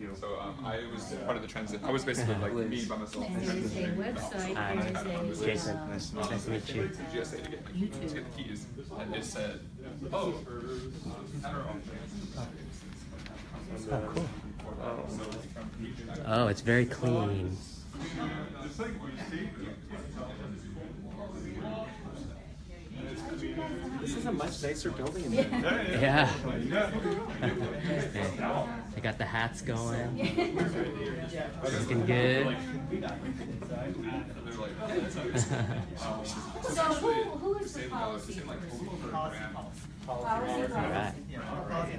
you. So I was part of the transit. I was basically like me by myself. And there is a website, there is a Jason, nice to meet you. GSA to get the keys, and it said, "Oh, at our own Oh, cool. Oh, it's very clean. This is a much nicer building in there. Yeah. They got the hats going. Looking good. So who is the policy person? Policy and Alright.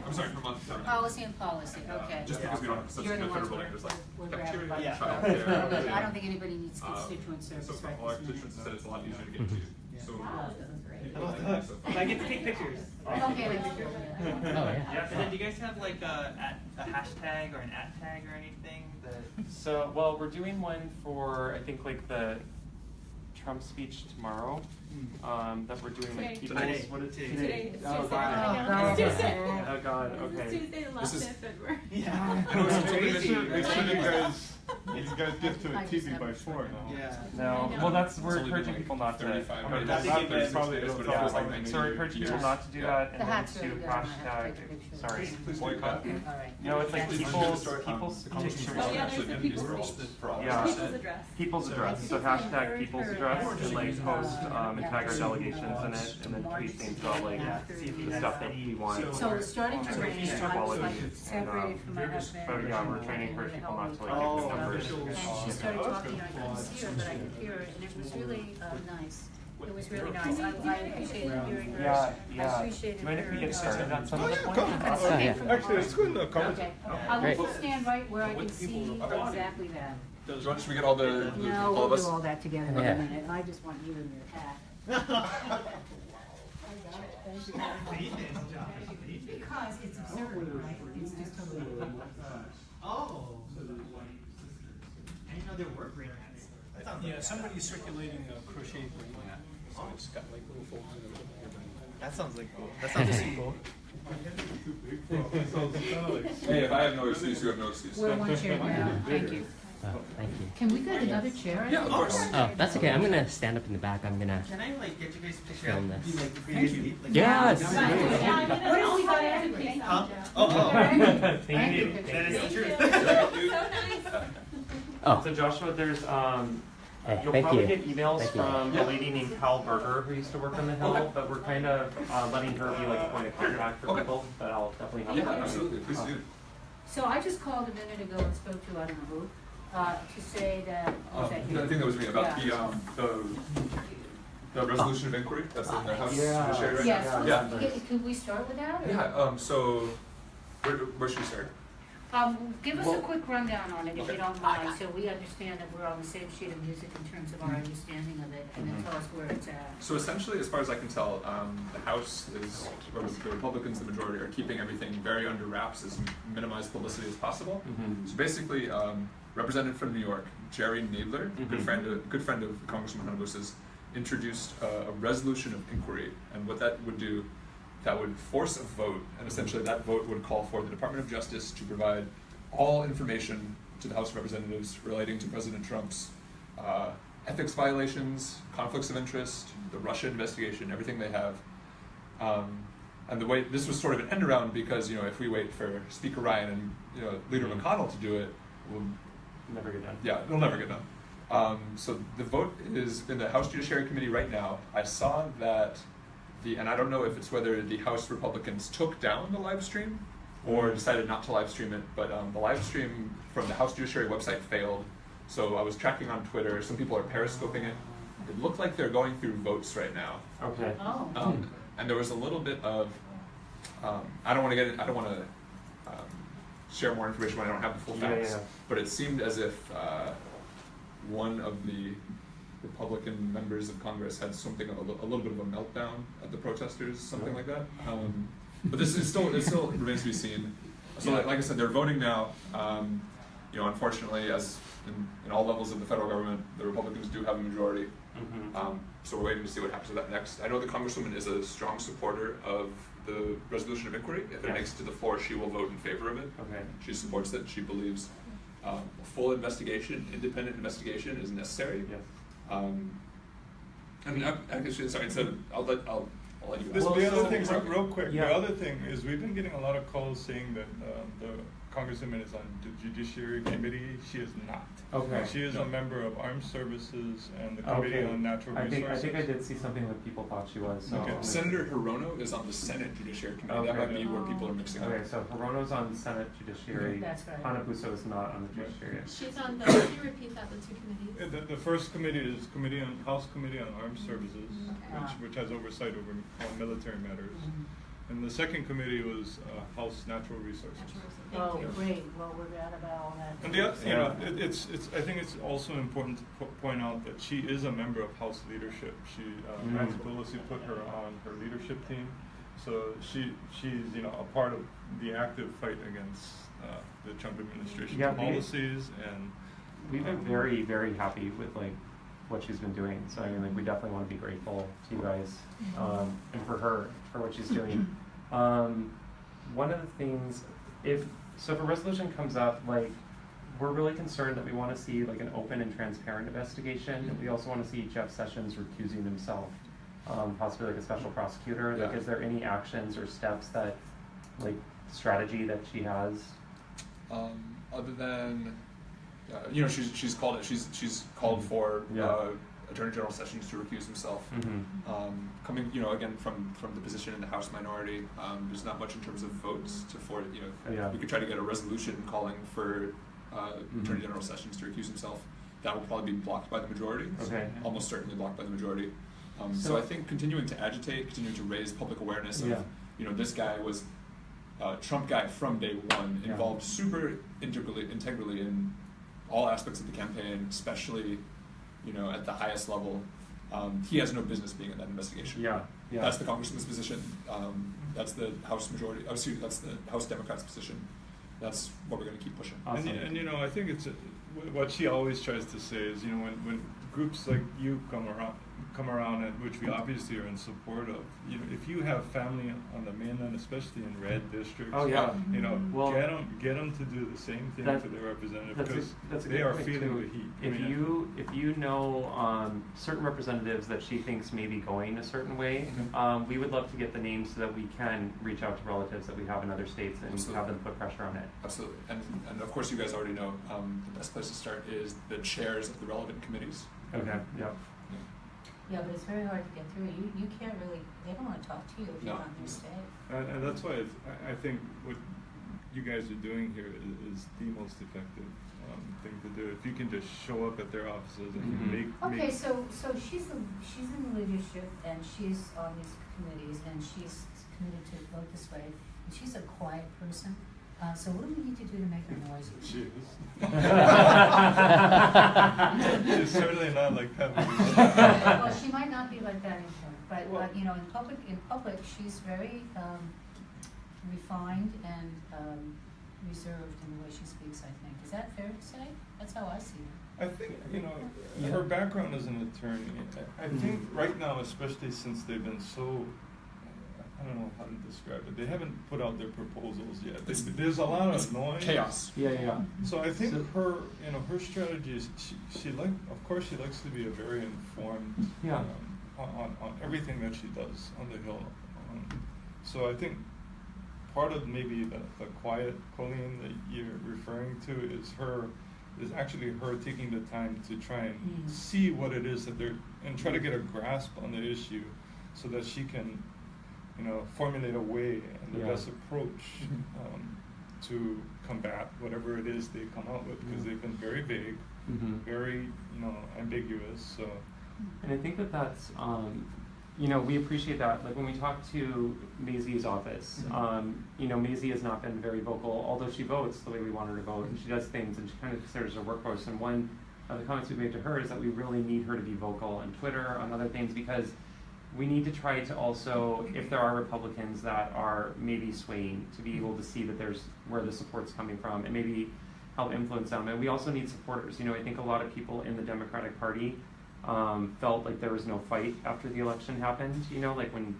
I'm sorry, per month. Policy and policy, okay. Just because we don't have such You're a the federal ones building, there's like we're cafeteria, grabbing. childcare. I don't think anybody needs constituent So service right all our this minute. constituents said it's a lot easier to get to. So I get to take pictures. Okay. Oh, yeah. And then do you guys have like a hashtag or an @ tag or anything? So, well, we're doing one for, I think, like the Trump speech tomorrow. That we're doing like people's. Today. What is Today. today? It's Oh Tuesday. God. It's Tuesday. Oh God. Okay. It's Tuesday, the last day of February. Yeah. Make sure you guys get to a TV by 4 now. Yeah. No. Well, we're encouraging people not to. 35 Okay, minutes. Not to give Probably it- is what it Yeah, was like 90 so we're encouraging people years. not to do that, The and then hat's to really good. I have to hashtag. take a picture. Sorry. Please boycott. All right. No, it's like Please people's start, people's the conversation Oh, yeah, actually there's the empties people's for all. Yeah. People's address. people's address. So hashtag people's address, and like post and tag our delegations in it, and then tweet things about like the stuff that we want. So it's starting to rain, Future I was quality, like and, separated from my husband. but yeah, we're trying to encourage people not to like Oh, give the numbers. And she started talking, I couldn't see her, but I could hear her, and it was really nice. It was really nice. I appreciated hearing her. Yeah, I yeah. appreciated Do you mind if we her, get started at some of the Yeah, point? come. Oh, yeah. Actually, it's good. Come. Okay, I Great. will stand right where I can see exactly that. Should we get all the No, all we'll of us? do all that together in Yeah. a minute. I just want you in your hat. Because it's absurd, right? It's just totally. Oh. I didn't know there were green hats. That sounds like Yeah, somebody's circulating a crocheted green hat, so it's got like little folds in it. that sounds like cool. That sounds really cool. Hey, if I have no excuse, you have no excuse. We're one chair now, thank you. Oh, thank you. Can we get another chair? Yeah, of course. Oh, that's okay. I'm gonna stand up in the back. I'm gonna. Can I like get you guys a picture? Film this. Be like before you guys leave? Like, Yes. What if we got everything? Huh? Oh. Thank you. That is the truth. So nice. Oh, So Joshua, there's hey, you'll thank probably you. get emails Thank you. from a lady named Cal Berger who used to work on the Hill, but we're kind of letting her be like a point of contact for Okay. people. But I'll definitely have Yeah, her. absolutely. Please do. So I just called a minute ago and spoke to, I don't know who, to say that, was that you? I think that was me about Yeah. the resolution of inquiry that's in the House Yeah. Judiciary right Yes, now. let's- could we start with that? or- Yeah. So where should we start? Give us a quick rundown on it, if Okay. you don't mind, so we understand that we're on the same sheet of music in terms of our understanding of it, and then tell us where it's at. So essentially, as far as I can tell, the House is, or the Republicans, the majority, are keeping everything very under wraps, as minimized publicity as possible. So basically, representative from New York, Jerry Nadler, good friend of Congressman Hanabusa's, introduced a resolution of inquiry, and what that would do, that would force a vote, and essentially that vote would call for the Department of Justice to provide all information to the House of Representatives relating to President Trump's ethics violations, conflicts of interest, the Russia investigation, everything they have. And the way this was sort of an end around, because if we wait for Speaker Ryan and Leader McConnell to do it, we'll Never get done. yeah, it'll never get done. So the vote is in the House Judiciary Committee right now. I saw that and I don't know if it's whether the House Republicans took down the live stream or decided not to live stream it, but the live stream from the House Judiciary website failed. So I was tracking on Twitter. Some people are periscoping it. It looked like they're going through votes right now. Okay. Oh. And there was a little bit of, I don't want to share more information when I don't have the full facts, Yeah. but it seemed as if one of the Republican members of Congress had something a little bit of a meltdown at the protesters, something like that. But this is still remains to be seen. So like I said, they're voting now. Unfortunately, as in all levels of the federal government, the Republicans do have a majority. So we're waiting to see what happens with that next. I know the Congresswoman is a strong supporter of the resolution of inquiry. If it Yeah. makes it to the floor, she will vote in favor of it. Okay. She supports it. She believes a full investigation, independent investigation, is necessary. Yes. And actually, sorry. Instead, I'll let you. This, ask. the other so- thing, real quick, Yeah. the other thing is we've been getting a lot of calls saying that the Congresswoman is on the Judiciary Committee. She is not. Okay. She is No. a member of Armed Services and the Committee Okay. on Natural I Resources. think I did see something that people thought she was. So Okay. Senator Hirono is on the Senate Judiciary Committee. That Okay. might be where people are mixing Okay, up. so Hirono's on Senate Judiciary. That's right. Hanabusa is not on the Judiciary. She's on the, can you repeat that, the two committees? The first committee is House Committee on Armed Services, Okay. which has oversight over all military matters. And the second committee was House Natural Resources. Oh, great, well, we're glad about all that. And it's I think it's also important to point out that she is a member of House leadership. She Nancy Pelosi put her on her leadership team, so she's a part of the active fight against the Trump administration's Yeah, policies and. We've been very, very happy with like what she's been doing. So I mean, like we definitely want to be grateful to you guys and for her for what she's doing. One of the things, if a resolution comes up, like we're really concerned that we want to see like an open and transparent investigation. We also want to see Jeff Sessions recusing himself, possibly like a special prosecutor. Like, Yeah. is there any actions or steps that, like, strategy that she has? Other than, she's called for Yeah. Attorney General Sessions to recuse himself. Coming, again from the position in the House minority, there's not much in terms of votes Yeah. we could try to get a resolution calling for Attorney General Sessions to recuse himself. That will probably be blocked by the majority. Okay. Almost certainly blocked by the majority. So I think continuing to agitate, continuing to raise public awareness of, this guy was a Trump guy from day one, Yeah. involved super integrally in all aspects of the campaign, especially, at the highest level. He has no business being in that investigation. Yeah. That's the Congressman's position. That's the House majority. That's the House Democrats' position. That's what we're going to keep pushing. Awesome. And I think it's what she always tries to say is when groups like you come around, and which we obviously are in support of. If you have family on the mainland, especially in red districts, Oh, yeah. Well, get them to do the same thing for their representative because that's a they good are point, feeling too. the heat. If you know certain representatives that she thinks may be going a certain way, we would love to get the names so that we can reach out to relatives that we have in other states and Absolutely. have them put pressure on it. Absolutely. And of course you guys already know the best place to start is the chairs of the relevant committees. Okay. Yep. Yeah, but it's very hard to get through. You can't really, they don't want to talk to you if you're No. not in their state. And that's why I think what you guys are doing here is the most effective thing to do. If you can just show up at their offices and make. Okay, so she's in leadership and she's on these committees and she's committed to vote this way. And she's a quiet person. So what do we need to do to make her noisy? She is. She's certainly not like that. Well, she might not be like that in here, but in public, she's very refined and reserved in the way she speaks. I think is that fair to say? That's how I see her. I think her background as an attorney. I think right now, especially since they've been so. I don't know how to describe it. They haven't put out their proposals yet. There's a lot of noise. Chaos. Yeah. So I think her strategy is she likes to be a very informed on everything that she does on the Hill. So I think part of maybe the quiet Colleen that you're referring to is actually her taking the time to try and see what it is that and try to get a grasp on the issue so that she can formulate a way and the best approach to combat whatever it is they come out with, because they've been very vague, very ambiguous. So, and I think that's we appreciate that. Like when we talk to Maisie's office, Maisie has not been very vocal, although she votes the way we want her to vote, and she does things, and she kind of considers her workforce. And one of the comments we've made to her is that we really need her to be vocal on Twitter, on other things, because we need to try to also, if there are Republicans that are maybe swaying, to be able to see that there's where the support's coming from and maybe help influence them. And we also need supporters. I think a lot of people in the Democratic Party felt like there was no fight after the election happened. Like when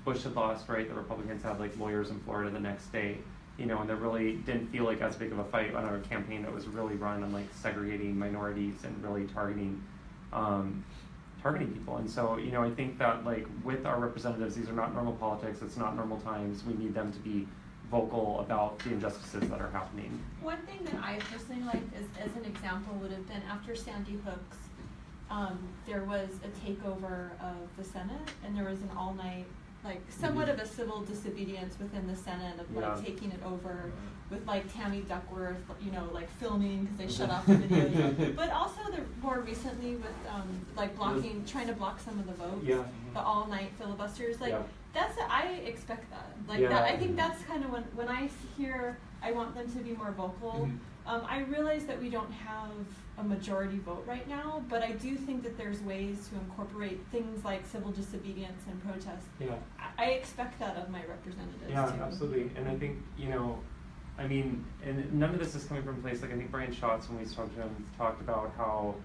Bush had lost, right, the Republicans had like lawyers in Florida the next day, you know, and there really didn't feel like as big of a fight on a campaign that was really run on like segregating minorities and really targeting people. And so, you know, I think that like with our representatives, these are not normal politics, it's not normal times. We need them to be vocal about the injustices that are happening. One thing that I personally liked as an example would have been after Sandy Hook's, there was a takeover of the Senate, and there was an all-night, like somewhat of a civil disobedience within the Senate of like taking it over with like Tammy Duckworth, you know, like filming because they shut off the videos. But also more recently with like trying to block some of the votes, the all-night filibusters. Like I expect that. Like that, I think that's kind of when I hear I want them to be more vocal. I realize that we don't have a majority vote right now, but I do think that there's ways to incorporate things like civil disobedience and protest. I expect that of my representatives too. Absolutely. And I think, you know, I mean, and none of this is coming from a place, like I think Brian Schatz, when we talked to him, talked about how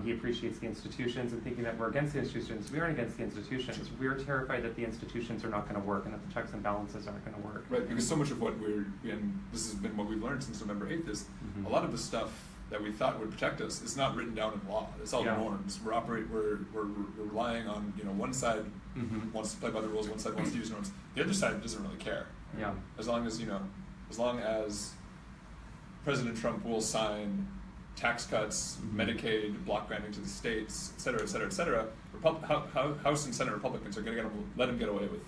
he appreciates the institutions and thinking that we're against the institutions. We aren't against the institutions. We're terrified that the institutions are not going to work and that the checks and balances aren't going to work. Right, because so much of what and this has been what we've learned since November 8th is a lot of the stuff that we thought would protect us is not written down in law. It's all norms. We're relying on, you know, one side wants to play by the rules, one side wants to use norms. The other side doesn't really care. As long as President Trump will sign tax cuts, Medicaid, block granting to the states, et cetera, et cetera, et cetera, House and Senate Republicans are going to let him get away with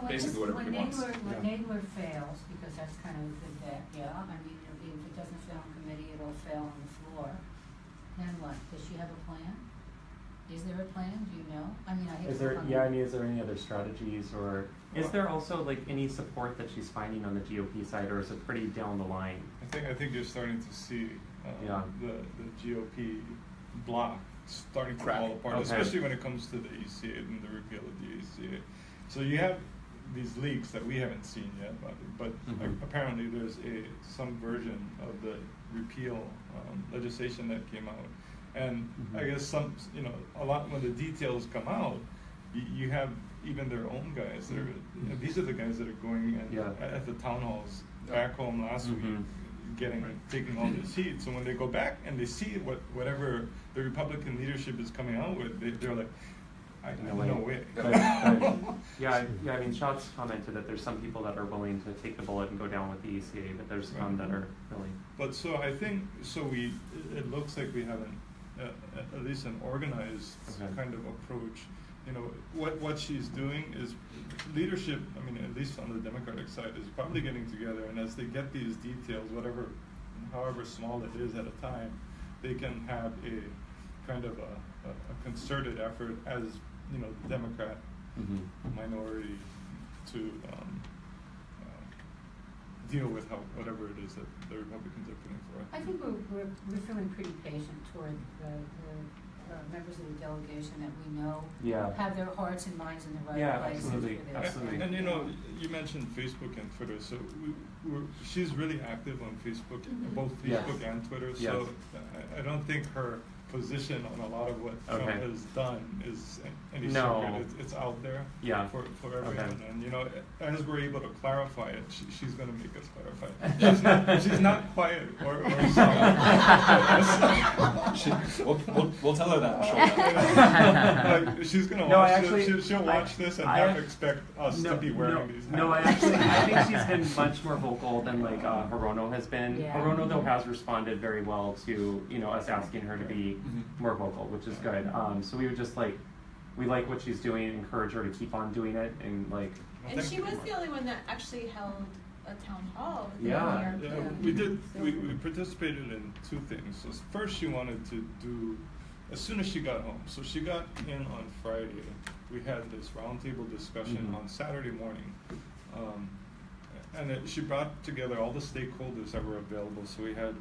basically whatever he wants. When Nadler fails, because that's kind of the I mean, if it doesn't fail in committee, it'll fail on the floor. Then what? Does she have a plan? Is there a plan? Do you know? I mean, is there any other strategies, or is there also like any support that she's finding on the GOP side, or is it pretty down the line? I think you're starting to see the GOP bloc starting to fall apart, especially when it comes to the ECA and the repeal of the ECA. So you have these leaks that we haven't seen yet, but apparently there's some version of the repeal legislation that came out. And I guess a lot when the details come out, you have even their own guys. These are the guys that are going at the town halls back home last week, taking all the seats. So when they go back and they see whatever the Republican leadership is coming out with, they're like, no way. I mean, Schatz commented that there's some people that are willing to take the bullet and go down with the ECA, but there's some that are really. But so I think it looks like we have at least an organized kind of approach. You know, what she's doing is leadership. I mean, at least on the Democratic side, is probably getting together, and as they get these details, however small it is at a time, they can have a kind of a concerted effort as Democrat minority to deal with whatever it is that the Republicans are putting forth. I think we're feeling pretty patient toward the members of the delegation that we know have their hearts and minds in the right place. Absolutely. And you mentioned Facebook and Twitter, so she's really active on Facebook, both Facebook and Twitter. So I don't think her position on a lot of what Trump has done is any secret. It's out there for everyone. And as we're able to clarify it, she's going to make us clarify it. She's not quiet or silent. We'll tell her that. She's going to watch she'll watch this and half expect us to be wearing these hats. I think she's been much more vocal than like Hirono has been. Hirono though has responded very well to us asking her to be more vocal, which is good. So we would just we like what she's doing, encourage her to keep on doing it, and And she was the only one that actually held a town hall. We did. We participated in two things. So first, she wanted to do as soon as she got home. So she got in on Friday. We had this roundtable discussion on Saturday morning. And she brought together all the stakeholders that were available. So we had,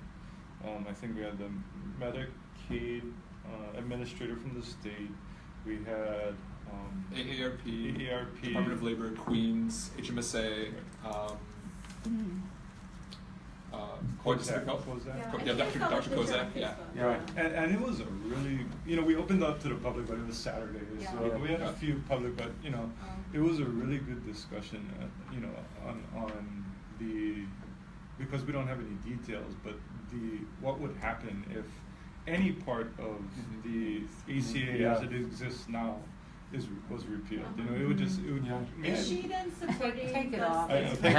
I think we had the Medicaid administrator from the state. We had AARP, Department of Labor, Queens, HMSA, Holistic Health. Yeah, Yeah, I think I saw Dr. the picture Kozak, on yeah. Facebook. Right, and it was a really, we opened up to the public, but it was Saturday, Yeah. so we had a few public, but, it was a really good discussion, on the, because we don't have any details, but what would happen if any part of the ACA as it exists now was repealed, it would just, Is she then supporting Take it the- off. I know, thank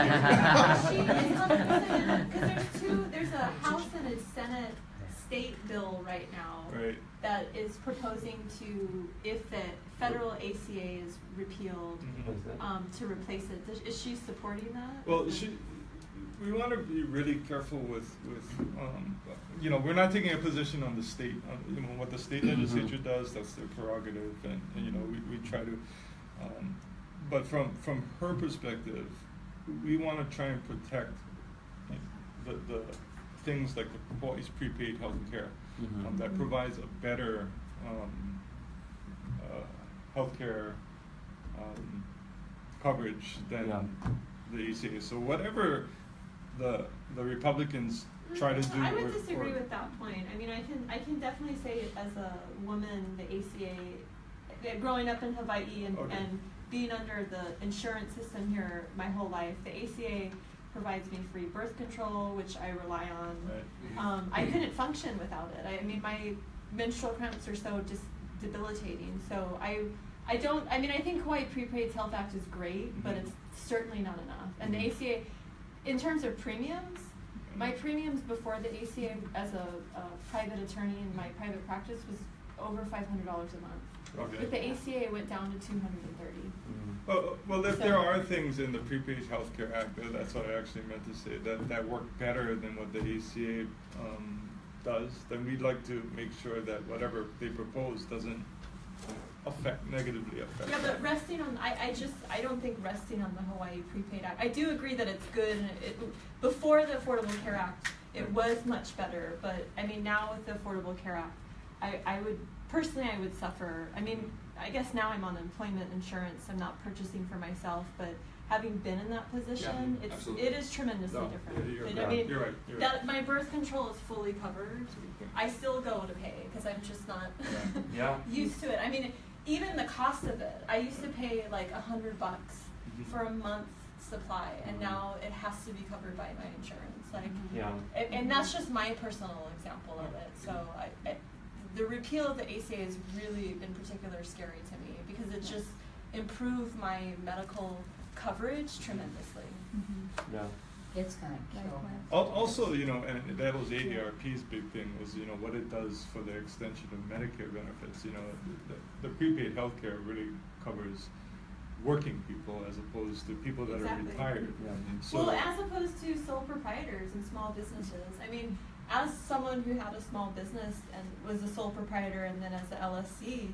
you. There's a House and a Senate state bill right now Right. that is proposing to, if the federal ACA is repealed, to replace it. Is she supporting that? Well, we want to be really careful with we're not taking a position on the state, what the state legislature does, that's their prerogative, and we try to, but from her perspective, we want to try and protect the things like the Hawaii's prepaid health care that provides a better health care coverage than the ACA. So whatever the Republicans try to do. I would disagree with that point. I mean, I can definitely say as a woman, the ACA, growing up in Hawaii and being under the insurance system here my whole life, the ACA provides me free birth control, which I rely on. Right. I couldn't function without it. I mean, my menstrual cramps are so just debilitating. So I think Hawaii Prepaid Health Act is great, but it's certainly not enough. And the ACA, in terms of premiums, my premiums before the ACA as a private attorney in my private practice was over $500 a month. Okay. With the ACA, it went down to $230. Well, if there are things in the Prepaid Healthcare Act, that's what I actually meant to say, that work better than what the ACA does, then we'd like to make sure that whatever they propose doesn't negatively affect. Yeah, but resting on, I don't think resting on the Hawaii Prepaid Act. I do agree that it's good, and before the Affordable Care Act, it was much better, but I mean, now with the Affordable Care Act, I would suffer. I mean, I guess now I'm on employment insurance, I'm not purchasing for myself, but having been in that position, it is tremendously different. You're right. That my birth control is fully covered. I still go to pay because I'm just not used to it. I mean, even the cost of it, I used to pay like $100 for a month's supply, and now it has to be covered by my insurance. Like, and that's just my personal example of it. So the repeal of the ACA has really been particularly scary to me because it just improved my medical coverage tremendously. Mm-hmm. It's gonna kill me. Also, and that was AARP's big thing was, what it does for the extension of Medicare benefits. The prepaid healthcare really covers working people as opposed to people that are retired. So, well, as opposed to sole proprietors and small businesses. I mean, as someone who had a small business and was a sole proprietor and then as the LSC,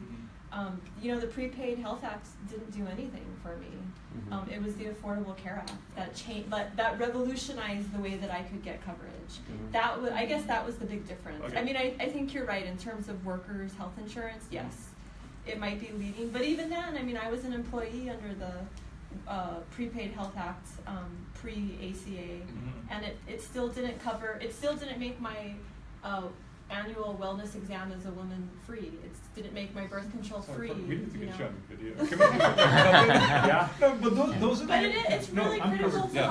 the Prepaid Health Act didn't do anything for me. It was the Affordable Care Act that changed, that revolutionized the way that I could get coverage. I guess that was the big difference. Okay. I mean, I think you're right in terms of workers' health insurance. Yes, it might be leading, but even then, I mean, I was an employee under the Prepaid Health Act pre-ACA, and it still didn't cover. It still didn't make my annual wellness exam as a woman free. It didn't make my birth control free. We need to get you on the video. Yeah. No, but those are it's really critical to yeah.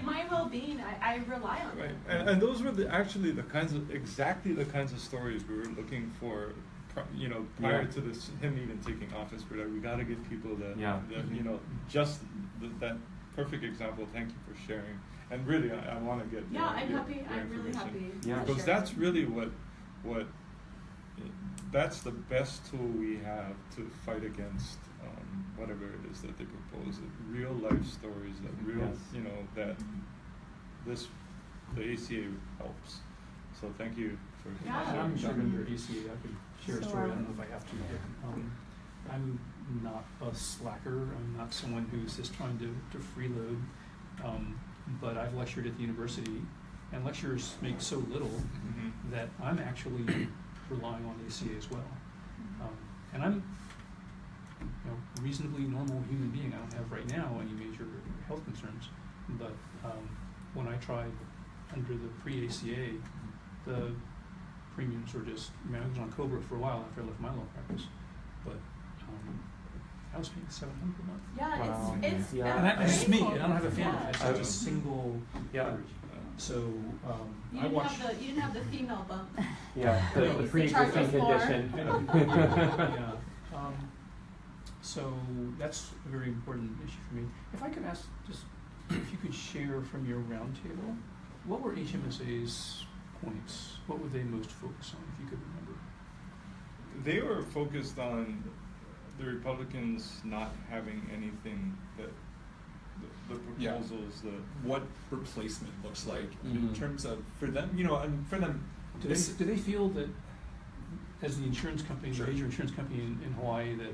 my well-being. I rely on Right, it. and those were exactly the kinds of stories we were looking for. Prior to this, him even taking office, we're like, we got to get people that just that perfect example. Thank you for sharing. And really, I want to get I'm happy. I'm really happy. Yeah. because that's really what that's the best tool we have to fight against whatever it is that they propose. Real life stories that that the ACA helps. So thank you for I'm sure sharing. under ACA I could share a story. I don't know if I have to. I'm not a slacker. I'm not someone who's just trying to freeload. But I've lectured at the university, and lecturers make so little that I'm actually relying on the ACA as well. And I'm a reasonably normal human being. I don't have right now any major health concerns, but when I tried under the pre-ACA, the premiums were just, I mean, I was on COBRA for a while after I left my law practice, but I was paying $700 a month. Yeah, Wow. it's Yeah. And that's just me, very and I don't have a family, Yeah. it's such a single coverage. So, You I didn't watched. have the, you didn't have the female bump. Yeah, the They pre-existing charge us more. condition. Yeah. So that's a very important issue for me. If I could ask, just if you could share from your roundtable, what were HMSA's points? What would they most focus on, if you could remember? They were focused on the Republicans not having anything that the Yeah. proposals, What replacement looks like in Mhm. terms of, for them, you know, and for them, Do they feel that, as the insurance company, Sure. the major insurance company in Hawaii, that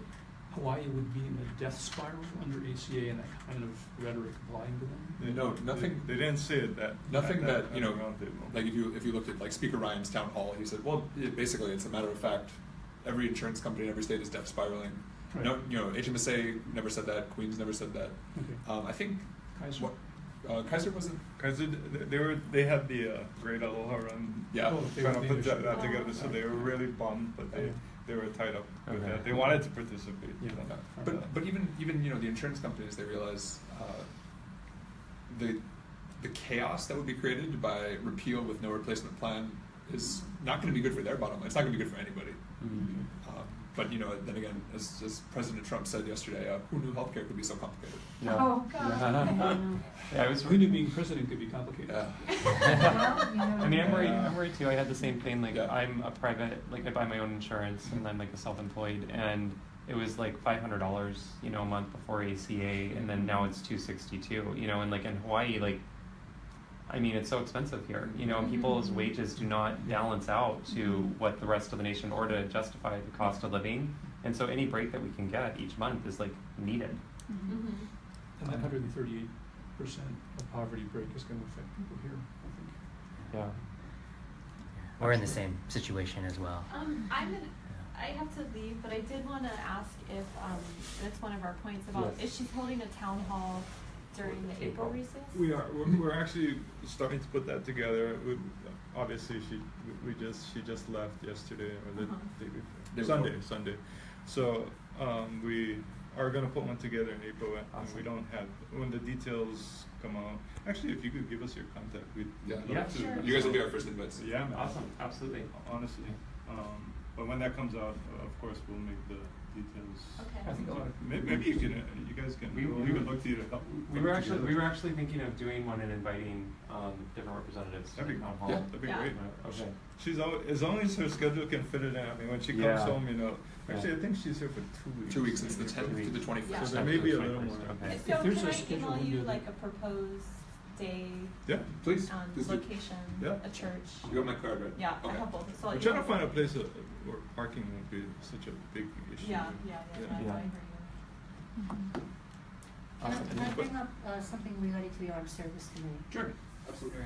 Hawaii would be in a death spiral under ACA and that kind of rhetoric applying to them? No, nothing. They didn't say it that. Nothing at that, you know, the roundtable. like if you looked at like Speaker Ryan's town hall, he said, well, basically it's a matter of fact. Every insurance company in every state is death spiraling. Right. No, you know, HMSA never said that. Queens never said that. Okay. I think Kaiser? Kaiser wasn't. Because they had the Great Aloha Run. Yeah. Oh, they Trying were to the put that initiative. together, so they were really bummed, but they were tied up with Okay. that. They wanted to participate. Yeah. so. But even you know the insurance companies, they realize the chaos that would be created by repeal with no replacement plan is not going to be good for their bottom line. It's not going to be good for anybody. Mhm. But you know, then again, as President Trump said yesterday, who knew healthcare could be so complicated? Yeah. Oh, God. Yeah. Yeah, I was Who knew being president could be complicated? Yeah. Well, you know, I mean, I'm worried too. I had the same thing. Like, Yeah. I'm a private, like, I buy my own insurance, and I'm like a self-employed, and it was like $500, you know, a month before ACA, and then now it's $262. You know, and like in Hawaii, like, I mean, it's so expensive here. You know, and people's wages do not balance out to what the rest of the nation, or to justify the cost of living. And so any break that we can get each month is like needed. Mm-hmm. And that 138% of poverty break is going to affect people here, I think. Yeah. We're in the same situation as well. I have to leave, but I did want to ask if, that's one of our points about, Yes. is she holding a town hall during the April recess? We are. We're actually starting to put that together. Obviously, she just left yesterday or the day before. Sunday. So we are going to put one together in April, and Awesome. we don't have when the details come out. Actually, if you could give us your contact, we'd love Yeah, to. sure. You guys will be our first invites. Yeah, man. Awesome. Absolutely. Honestly, but when that comes out, of course, we'll make the details. Okay. I think Maybe you guys can. We would look to you to help. We were actually thinking of doing one and inviting different representatives to That'd be the town cool. hall. Yeah, that'd be Yeah. great. Okay. She's as long as her schedule can fit it in. I mean, when she comes Yeah. home, you know. Actually, Yeah. I think she's here for 2 weeks. 2 weeks. It's the 10th to the 21st. So there may be a little 21st, more. okay. So there's can a I schedule email you window like a proposed day, Yeah, please. Please do. location, Yeah. a church? You got my card, right? Yeah, I Okay. have both. So I'll We're trying to email find a both. place where parking won't be such a big issue. Yeah. Yeah. I Yeah. hear you. Can I bring up something related to the armed service committee? Sure. Absolutely.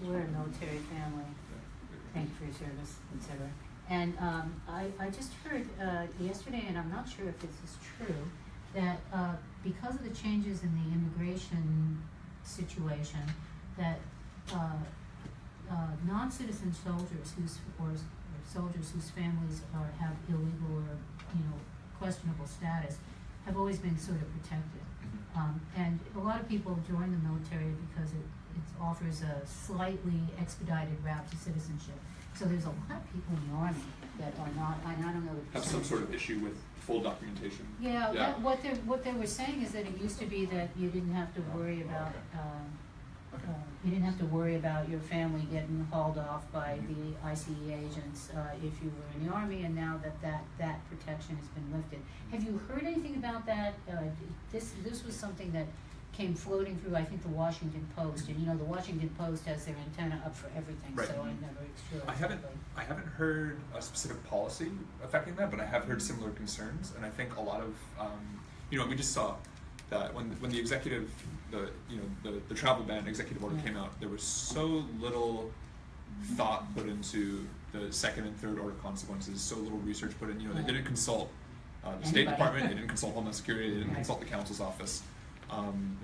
We're a military family. Thank you for your service, etc. And I just heard yesterday, and I'm not sure if this is true, that because of the changes in the immigration situation, that non-citizen soldiers or soldiers whose families have illegal or questionable status have always been sort of protected. And a lot of people join the military because it offers a slightly expedited route to citizenship. So there's a lot of people in the Army that are not, I don't know the Have some percentage. sort of issue with full documentation. Yeah, Yeah. what they were saying is that it used to be that you didn't have to worry about, your family getting hauled off by the ICE agents if you were in the Army, and now that protection has been lifted. Have you heard anything about that? This was something that came floating through, I think, the Washington Post, and the Washington Post has their antenna up for everything, Right. so I'm never sure. I haven't heard a specific policy affecting that, but I have heard similar concerns, and I think a lot of we just saw that when the executive the travel ban executive order came out, there was so little thought put into the second and third order consequences, so little research put in. They didn't consult the State Anybody. Department, they didn't consult Homeland Security, they didn't Right. consult the counsel's office.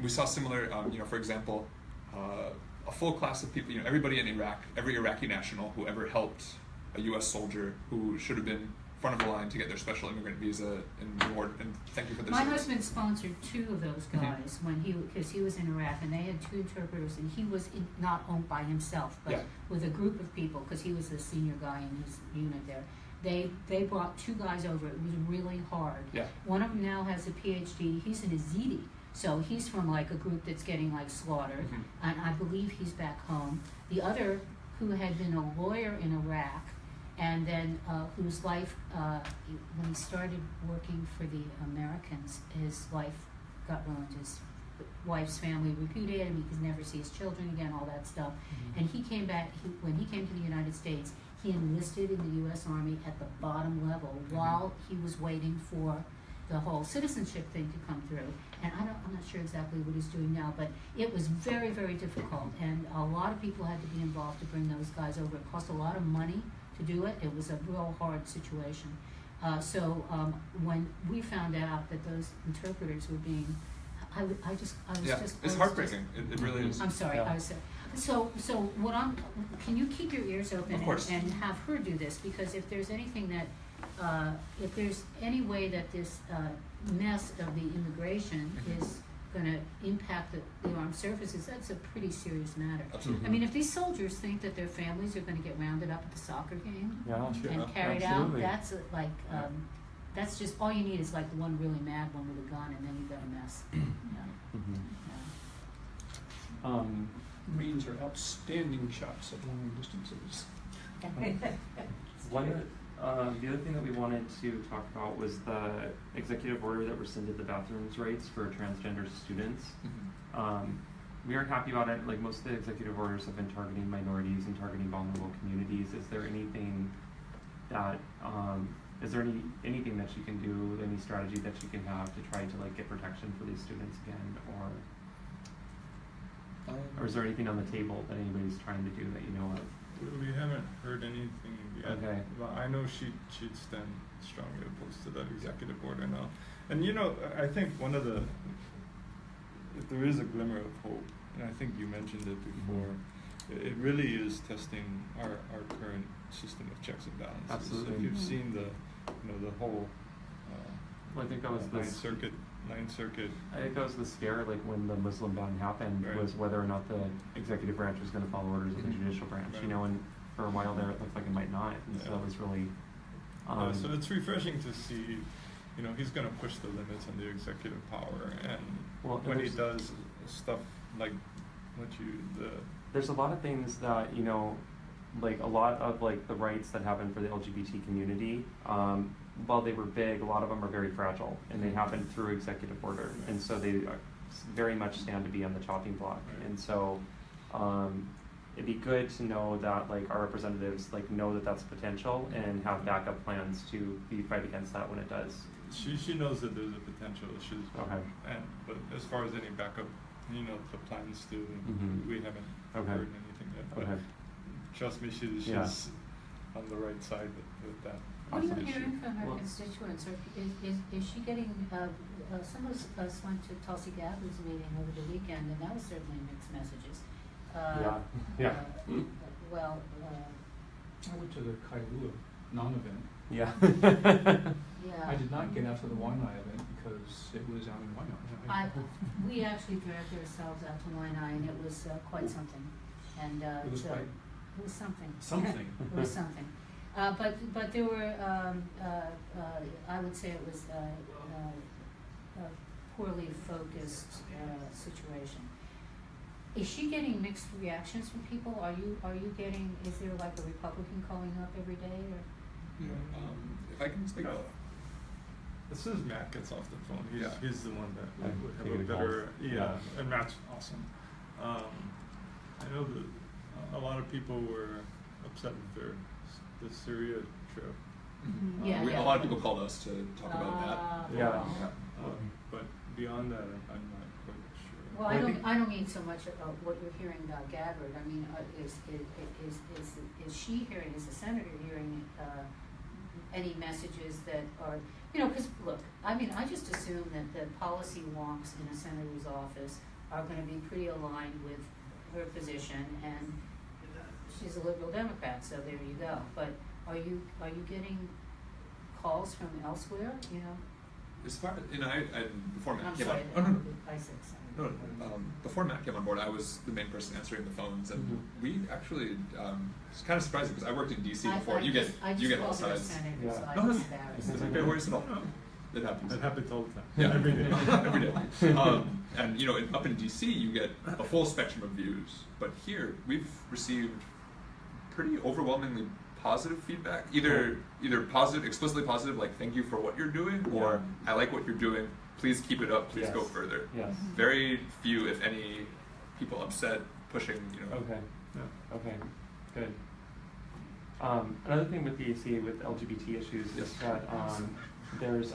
We saw similar, for example, a full class of people, everybody in Iraq, every Iraqi national who ever helped a U.S. soldier who should have been front of the line to get their special immigrant visa and reward, and thank you for their My service. husband sponsored 2 of those guys because he was in Iraq, and they had 2 interpreters, and he was not owned by himself, but Yeah. with a group of people, because he was the senior guy in his unit there. They brought 2 guys over. It was really hard. Yeah. One of them now has a PhD. He's an Yazidi, so he's from like a group that's getting like slaughtered, and I believe he's back home. The other, who had been a lawyer in Iraq, and then whose life, when he started working for the Americans, his life got ruined. His wife's family repudiated him. He could never see his children again, all that stuff. And he came back, when he came to the United States, he enlisted in the U.S. Army at the bottom level while he was waiting for the whole citizenship thing to come through. And I'm not sure exactly what he's doing now, but it was very, very difficult. And a lot of people had to be involved to bring those guys over. It cost a lot of money to do it. It was a real hard situation. So when we found out that those interpreters were being, I was just. It's heartbreaking. It really is. I'm sorry. Yeah. So can you keep your ears open Of course. and have her do this? Because if there's anything that, if there's any way that this mess of the immigration is going to impact the armed services, that's a pretty serious matter. Absolutely. I mean, if these soldiers think that their families are going to get rounded up at the soccer game and carried absolutely. out, that's that's just, all you need is like one really mad one with a gun, and then you've got a mess. Marines are outstanding shots at long distances. The other thing that we wanted to talk about was the executive order that rescinded the bathrooms rights for transgender students. We aren't happy about it. Like, most of the executive orders have been targeting minorities and targeting vulnerable communities. Is there anything that anything that you can do, any strategy that you can have to try to like get protection for these students again, or is there anything on the table that anybody's trying to do that you know of? We haven't heard anything yet. Okay. But I know she'd stand strongly opposed to that executive order now. And I think if there is a glimmer of hope, and I think you mentioned it before, it really is testing our current system of checks and balances. Absolutely. If you've seen the whole Well, I think that was the Ninth Circuit. I think that was the scare, like when the Muslim ban happened, Right. was whether or not the executive branch was going to follow orders of the judicial branch. Right. And for a while there, it looked like it might not, and so that was really. So it's refreshing to see, he's going to push the limits on the executive power, and when he does stuff like There's a lot of things that like a lot of like the rights that happen for the LGBT community. While they were big, a lot of them are very fragile, and they happen through executive order, and so they very much stand to be on the chopping block. Right. And so it'd be good to know that like our representatives like know that that's potential and have backup plans to fight against that when it does. She knows that there's a potential. Okay. But as far as any backup, the plans to, we haven't Okay. heard anything yet. But Okay. trust me, she's Yeah. on the right side with that. What are you Awesome. hearing from her Well- constituents? Is she getting, some of us went to Tulsi Gabbard's meeting over the weekend, and that was certainly mixed messages. Yeah. I went to the Kailua non-event. Yeah. Yeah. I did not get out to the Waianae event because it was out in Waianae. We actually dragged ourselves out to Waianae, and it was quite something. And It was so quite it was something. something. It was something. But there were, I would say it was a poorly focused situation. Is she getting mixed reactions from people? Are you getting, is there like a Republican calling up every day, or? If I can speak. As soon as Matt gets off the phone, he's the one that would have Take a a call. better, Yeah. and Matt's awesome. I know that a lot of people were upset with the Syria trip. Yeah, A lot of people called us to talk about that. Yeah. But beyond that, I'm not quite sure. Well, I think- I don't mean so much what you're hearing about Gabbard. I mean, is she hearing? Is the senator hearing any messages that are, you know, because look, I mean, I just assume that the policy wonks in a senator's office are going to be pretty aligned with her position, and she's a liberal Democrat, so there you go. But are you getting calls from elsewhere? You know. As far as, you know, before Matt I'm came sorry, on, I said something. no, before Matt came on board, I was the main person answering the phones, and we actually, it's kind of surprising because I worked in DC before. You get all sides. Yeah. So No, I'm it's okay, worries at all. It happens. That happens all the time. Yeah, Every day. every day. And you know, up in DC, you get a full spectrum of views, but here we've received pretty overwhelmingly positive feedback. Either positive, explicitly positive, like thank you for what you're doing, or I like what you're doing. Please keep it up. Please go further. Yes. Very few, if any, people upset, pushing. You know. Okay. Yeah. Okay. Good. Another thing with the ACA with LGBT issues is that there's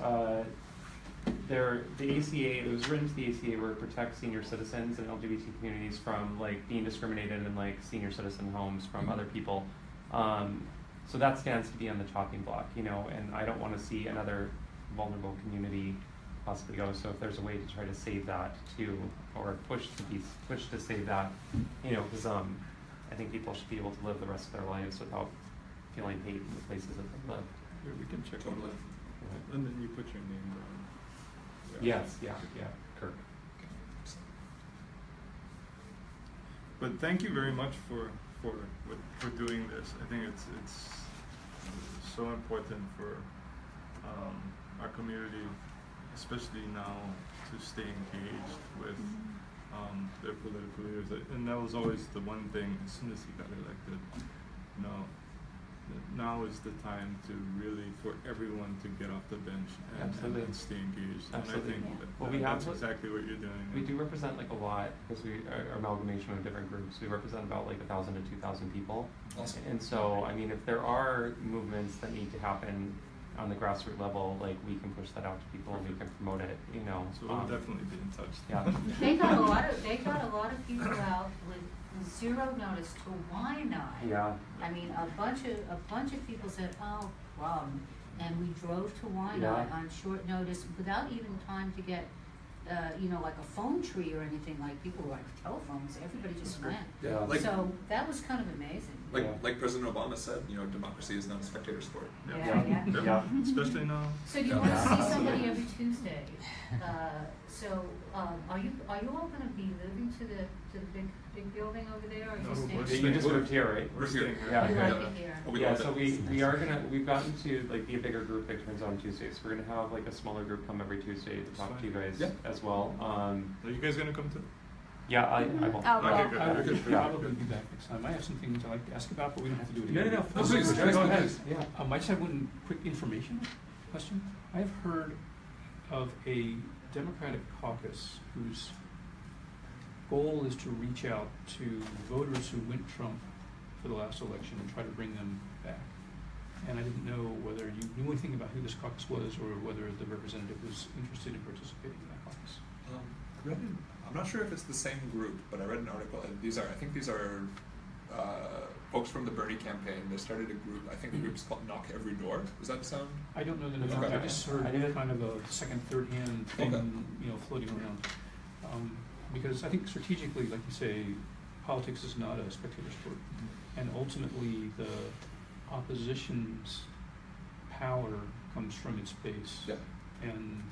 the ACA, it was written to the ACA where it protects senior citizens and LGBT communities from like being discriminated in like senior citizen homes from other people. So that stands to be on the chopping block, you know, and I don't want to see another vulnerable community possibly go. So if there's a way to try to save that too, or push to save that, you know, because I think people should be able to live the rest of their lives without feeling hate in the places that they live. Here, we can check Totally. on that. And then you put your name down. Yes, yeah, Kirk. But thank you very much for doing this. I think it's so important for our community, especially now, to stay engaged with their political leaders. And that was always the one thing as soon as he got elected. You know, now is the time to really, for everyone to get off the bench and stay engaged. Absolutely. And I think Well, we have that's exactly what you're doing. We do represent like a lot because we are amalgamation of different groups. We represent about like 1,000 to 2,000 people. Awesome. And so, I mean, if there are movements that need to happen on the grassroots level, like we can push that out to people and we can promote it, you know. So we'll definitely be in touch. Yeah. They got a lot of people out with zero notice to why not? Yeah. I mean, a bunch of people said, oh, and we drove to Wyandotte on short notice without even time to get, you know, like a phone tree or anything. Like people were like telephones. Everybody just went. Yeah. Like- So that was kind of amazing. Like President Obama said, you know, democracy is not a spectator sport. Yeah. Especially now. So do you want to see somebody every Tuesday? So are you all going to be moving to the big building over there, or are you No, staying? we're You just moved here, right? We're here. Yeah. You Yeah. like it here? Oh, we Yeah, love so it. we've gotten to like be a bigger group that turns on Tuesdays. We're gonna have like a smaller group come every Tuesday to talk to you guys as well. Are you guys gonna come too? Yeah, I will. Oh, I well. will probably be back next time. I have some things I'd like to ask about, but we don't have to do it again. No, please, go ahead. please. Yeah. I just have one quick information question. I have heard of a Democratic caucus whose goal is to reach out to voters who went Trump for the last election and try to bring them back. And I didn't know whether you knew anything about who this caucus was or whether the representative was interested in participating in that caucus. I'm not sure if it's the same group, but I read an article. And I think these are folks from the Bernie campaign. They started a group. I think the group's called Knock Every Door. Does that sound? I don't know the name. Okay. I just heard kind of a second, third hand thing, you know, floating around. Because I think strategically, like you say, politics is not a spectator sport, and ultimately the opposition's power comes from its base. Yeah. And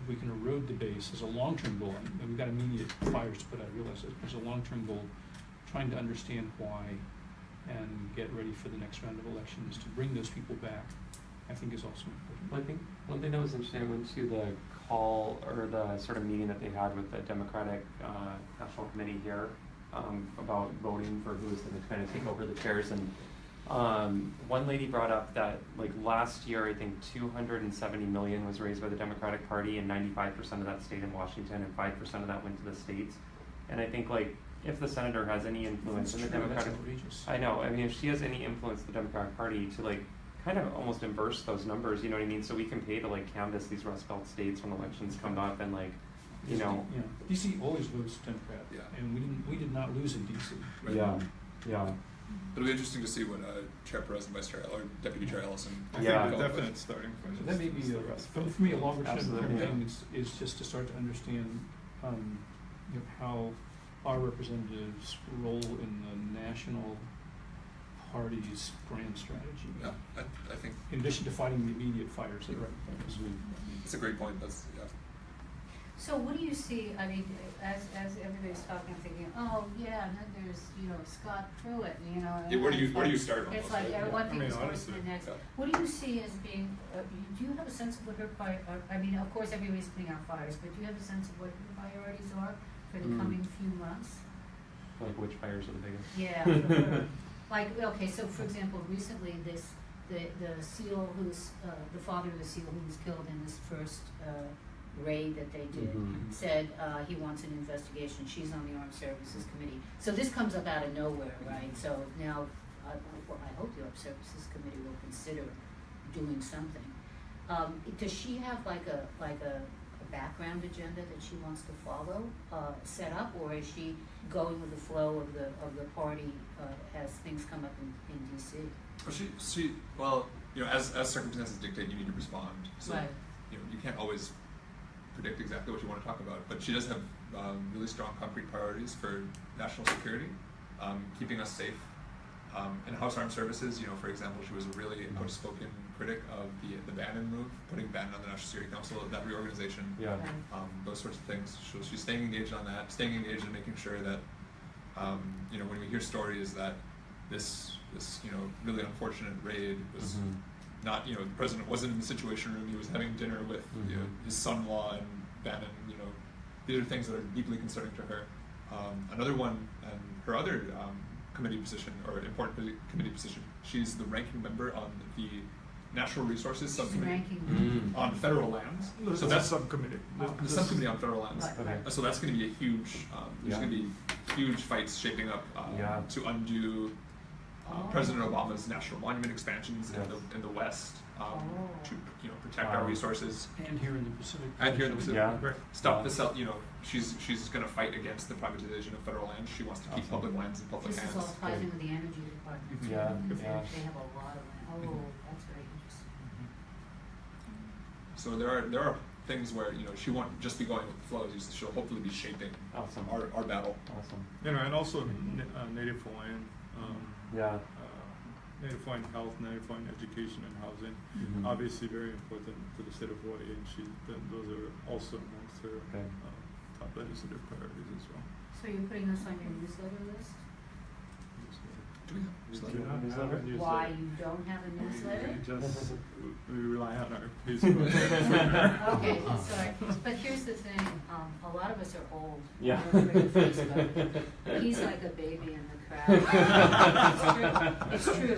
if we can erode the base as a long-term goal, and we've got immediate fires to put out, I realize that there's a long-term goal, trying to understand why and get ready for the next round of elections to bring those people back, I think is also important. Well, I think one thing that was interesting, I went to the call or the sort of meeting that they had with the Democratic National Committee here about voting for who's going to kind of take over the chairs. And one lady brought up that like last year, I think 270 million was raised by the Democratic Party, and 95% of that stayed in Washington, and 5% of that went to the states. And I think like if the senator has any influence in the Democratic, I know. I mean, if she has any influence in the Democratic Party to like kind of almost inverse those numbers, you know what I mean? So we can pay to like canvass these Rust Belt states when elections come up, and like, you know. DC always votes Democrat, and we did not lose in DC. Yeah, yeah. It'll be interesting to see what Chair Perez and Vice Chair or Deputy Chair Ellison. I Yeah. think the definite starting point So is, that may be, is the rest. for me, a longer term Absolutely. thing is just to start to understand, how our representatives' role in the national party's brand strategy. Yeah, I think In addition to fighting the immediate fires that are right in front of us. it's a great point. That's So what do you see, I mean, as everybody's talking, I'm thinking, oh, yeah, and then there's, Scott Pruitt, Yeah, where do you start It's almost, like, right? one I thing mean, is worse honestly, than the next. yeah. What do you see as being, do you have a sense of what her I mean, of course, everybody's putting out fires, but do you have a sense of what her priorities are for the coming few months? Like which fires are the biggest? Yeah, for her. Like, okay, so for example, recently the SEAL who's, the father of the SEAL who was killed in this first, raid that they did, said he wants an investigation. She's on the Armed Services Committee. So this comes up out of nowhere, right? So now, I hope the Armed Services Committee will consider doing something. Does she have like a background agenda that she wants to follow, set up, or is she going with the flow of the party as things come up in DC? Well, as circumstances dictate, you need to respond. So Right. You can't always predict exactly what you want to talk about, but she does have really strong concrete priorities for national security, keeping us safe. In House Armed Services, for example, she was a really outspoken critic of the Bannon move, putting Bannon on the National Security Council, that reorganization, Yeah. those sorts of things. So she's staying engaged on that, staying engaged in making sure that, when we hear stories that this really unfortunate raid was not, the president wasn't in the Situation Room, he was having dinner with his son-in-law and Bannon, these are things that are deeply concerning to her. Another one, and her other committee position, or important committee position, she's the ranking member on the Natural Resources Subcommittee on federal lands. So that's subcommittee. the subcommittee on federal lands. Right. Okay. So that's going to be a huge, there's going to be huge fights shaping up to undo President Obama's national monument expansions in the West, to protect our resources. And here in the Pacific. And here in the Pacific. Yeah. Stop the sell. She's going to fight against the privatization of federal land. She wants to keep public lands in public This hands. is all ties in with the energy department. too. Yeah, They yeah. have a lot of land. Oh, that's very interesting. So there are things where she won't just be going with the flow. She'll hopefully be shaping Awesome. our battle. Awesome. And also Native Hawaiian, Yeah. Native Hawaiian health, Native Hawaiian education and housing, obviously very important to the state of Hawaii, and those are also amongst her top legislative priorities as well. So you're putting this on your newsletter list? Do we have We do not have a newsletter. Why you don't have a newsletter? We rely on our Facebook. Okay, sorry. But here's the thing, a lot of us are old. Yeah. We're afraid of Facebook. He's like a baby in the crowd. It's true. There's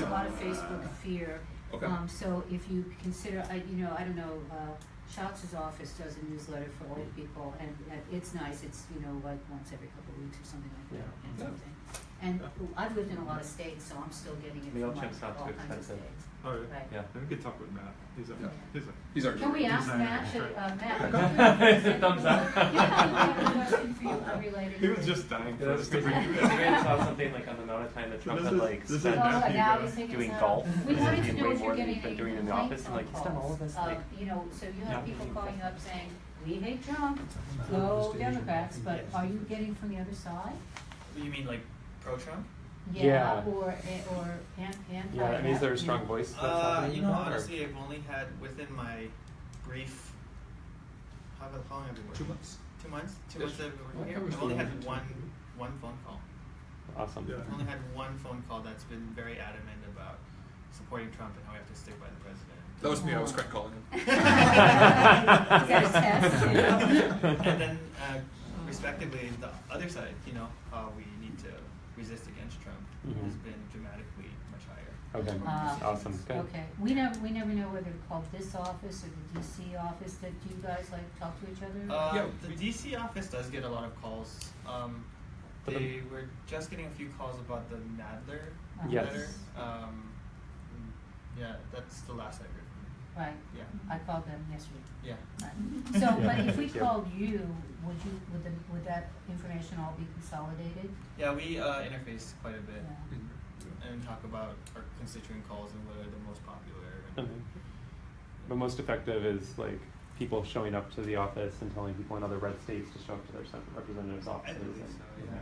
a lot of Facebook fear. Okay. So if you consider, I don't know, Schatz's office does a newsletter for old people, and it's nice. It's like once every couple of weeks or something like that, and something. And I've lived in a lot of states, so I'm still getting it from MailChimp's not all too kinds of expensive. states. All right. Right. Yeah. Then we could talk with Matt. He's our. Can we ask Designer. Matt? Matt, Thumbs up. You have a question for you unrelated. He was just dying Yeah, for that's us to crazy. bring you You guys in. saw something like on the amount of time that Trump this had is- like this is spent Matthew now guy. he's taking doing us golf. We This wanted is to way know if more you're than getting he's been any doing in the complaint office, and phone like he's done all of calls. this like. So you have Yeah. people calling up saying, we hate Trump, go Democrats, but are you getting from the other side? You mean like pro-Trump? Yeah. Or anti. Yeah, I mean, is there a strong voice that's happening? in that, or- Honestly, I've only had within my brief. How long have you worked? 2 months. 2 months. 2 Yes. months I've been Well, working I here. was I've only had still in one phone call. Awesome. Yeah. I've only had one phone call that's been very adamant about supporting Trump and how we have to stick by the president. That was me. I was crank calling him. Is that a test? And then, respectively, the other side, how we need to resist against Trump has been dramatically much higher. Okay. Awesome. Good. Okay, we never know whether to call this office or the DC office. Do you guys talk to each other? Yeah, The DC office does get a lot of calls. But They were just getting a few calls about the Nadler Yes. letter. Yeah, that's the last I heard. Right. Yeah. I called them yesterday. Yeah. Right. So, but if we Thank you. called you, would that information all be consolidated? Yeah, we interface quite a bit Yeah. and talk about our constituent calls and what are the most popular. And The most effective is like people showing up to the office and telling people in other red states to show up to their representatives' offices. believe and, so, yeah.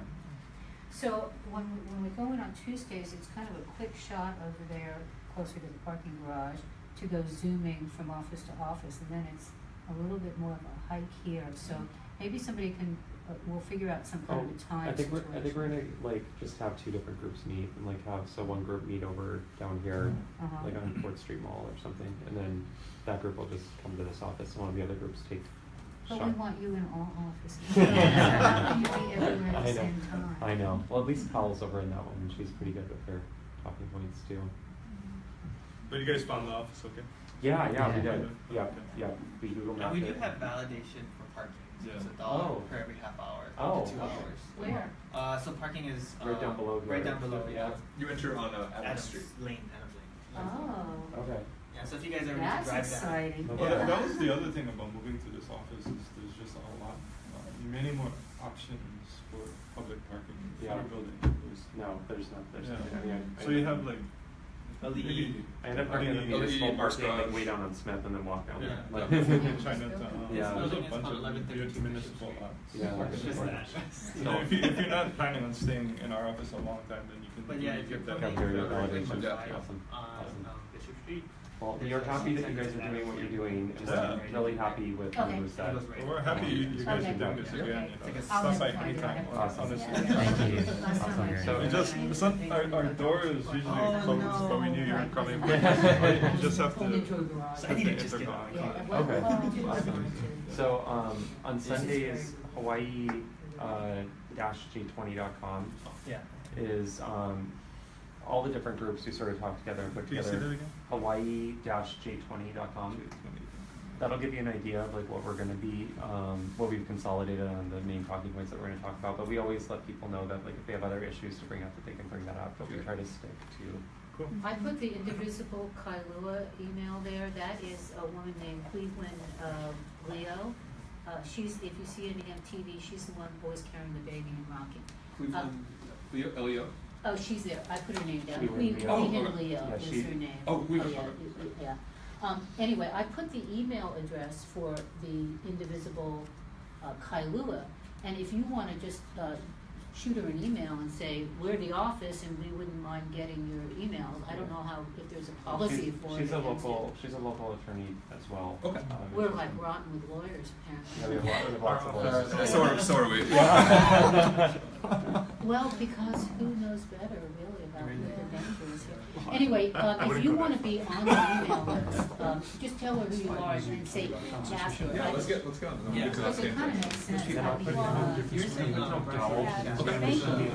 So when we go in on Tuesdays, it's kind of a quick shot over there, closer to the parking garage, to go zooming from office to office, and then it's a little bit more of a hike here. So maybe somebody can, we'll figure out some kind of a time I think situation. we're gonna like just have two different groups meet and like have one group meet over down here, Uh-huh. like on 4th Street Mall or something, and then that group will just come to this office, and one of the other groups take. But shot. we want you in all offices. How can you be everywhere at I the know. same time? I know. Well, at least Powell's over in that one, and she's pretty good with her talking points too. But you guys found the office, okay? Yeah, we Yeah. did. Yeah. We Google And mapped we do it. have validation for parking. So Yeah. it's $1 Oh. per every half hour Oh. to 2 hours. Where? So parking is Right down below Right here. down below, yeah. You enter on Adams Adams Street. Lane, Adams Lane. Oh, Okay. Yeah, so if you guys ever need to that's drive exciting. Okay. Well, that was the other thing about moving to this office is there's just a lot, many more options for public parking in Yeah. our building. No, there's not. There's Yeah. not. I mean, So you have like LEE. I ended up parking in the LEE, municipal Mars parking like Garage. way down on Smith and then walk down. Yeah. Like, Chinatown. Yeah. There's a It's bunch called of 1132 municipal Mission lots. Yeah. It's just that. You know, if you're not planning on staying in our office a long time, then you can. But yeah, if you're get that coming Cafeteria from validation. Yeah. Awesome. on Bishop Street. Well, we are happy that you guys are doing what you're doing, and Yeah. we're really happy with Okay. Hanabusa. Well, we're happy you guys Okay. are doing this Okay. again. You Okay. know, I'll stop by just find anytime. it. Awesome. Honestly. Thank you. Last time I Awesome. So- We just our door is usually Oh, closed, no. but we knew you were coming. Yeah. You just have to. Pulled into a garage. So I need to hit just the get garage. Yeah, Okay. Awesome. So on This is Sundays, very- Hawaii J20.com Yeah. is all the different groups who sort of talk together and put Can you say together. that again? Hawaii J20.com. That'll give you an idea of like what we're going to be, what we've consolidated on the main talking points that we're going to talk about. But we always let people know that like if they have other issues to bring up, that they can bring that up. But we try to stick to. Cool. I put the indivisible Kailua email there. That is a woman named Cleveland Leo. She's, if you see any on TV, she's the one always carrying the baby and rocking. Cleveland, Leo? Oh, she's there. I put her name down. Cleveland Leo. Cleveland Oh, okay. Leo Yeah, is she- her name. Oh, Cleveland, yeah, okay. yeah. Anyway, I put the email address for the indivisible Kailua, and if you want to just shoot her an email and say, we're the office and we wouldn't mind getting your emails. I don't know how, if there's a policy for it. She's a against local. it. She's a local attorney as well. Okay. We're like rotten with lawyers, Yeah, we apparently. have lots of lawyers. So are we. Well, because who knows better, really, about what the danger is here. Anyway, if you want to be on the email list, just tell her who you are and then say, ask her. Yeah, let's get on. Yeah. Get to that Because it kind of standpoint. makes sense. And I'll put it in You're saying, Thank you.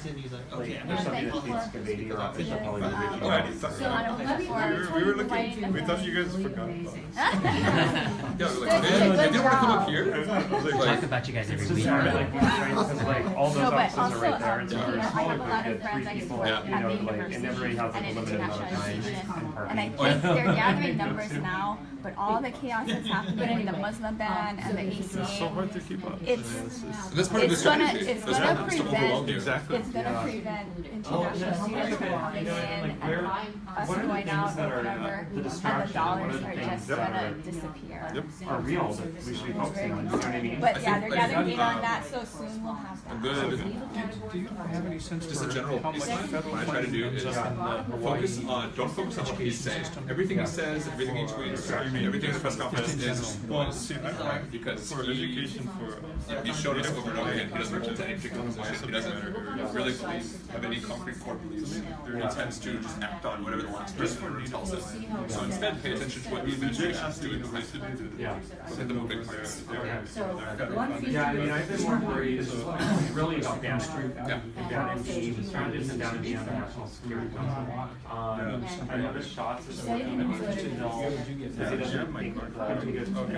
Cindy's like, Like, okay, I'm there's gonna something Thank that you needs to be your office, Yeah. you'll probably be reaching Oh, out. I need something. So I don't, let me We were looking. Wait, We thought you guys Really forgot. amazing. Yeah, we're like, Good man, job. you didn't want to come up here? I was We like, talk about you guys every It's just week. hard, like, because like all those No, but offices are right also, there, and so you for know, a I smaller have a group, lot you of have friends three I people, work Yeah. at you know, the like, and university everybody has like and a an limited amount of international time institution. and parking. And I think they're gathering numbers now, but all the chaos that's happening with the Muslim ban and the it's so ACA, hard to keep up. it's That's part of the it's gonna strategy. it's That's gonna not just to overwhelm prevent you. Exactly. it's gonna Yeah. prevent Oh, international students from coming in like, and where- us one of the going things out that or are, whatever, the and the distractions, dollars one of the are things just that gonna are- disappear. are real that we should be focusing on, you know what I mean? But I yeah, think- they're I think, gathering data on um, that, so soon we'll have A that. good, Do you have any sense just a for general how much baseline, federal what I try to do funding is ends up in the Hawaii focus on, don't focus on what he's saying. Everything he says, everything he tweets, everything in the press conference is Well, noise. see, Because for education, he showed us over and over again, he doesn't hold to any particular position, he doesn't really have any concrete core beliefs. He tends to just act on whatever the last person tells him. So instead, pay attention to what the administration is doing. Yeah. Hit the moving parts. So, one feature. Yeah, I mean, I've been more worried, it's really about down Yeah. down in the strategists and down in the National Security Council. I know the shots is working, but he should know, because he doesn't think the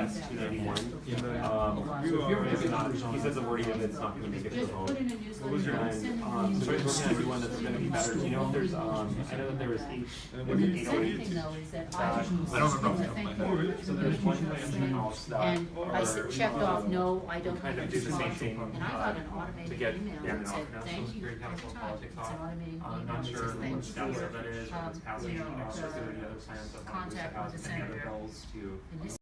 S-291. He says the wording of it's not gonna make it to the vote. Put in a newsletter and send So we're gonna do one that's gonna be better. Do you know if there's, I know that there was eight. And what do you- The second thing though is that I didn't I don't remember see the off the top of thing. my head. So there's one in house that And I are, checked off, no, I don't kind have of do the same thing, And I got an to automated get, email yeah, that said, no, thank so you very for council your time. politics It's an off. automated email I'm that not says, sure thank what you status for, of that is, or if it's passage, you know, or the other plans of contact Hanabusa House with the and the other senator. bills to And this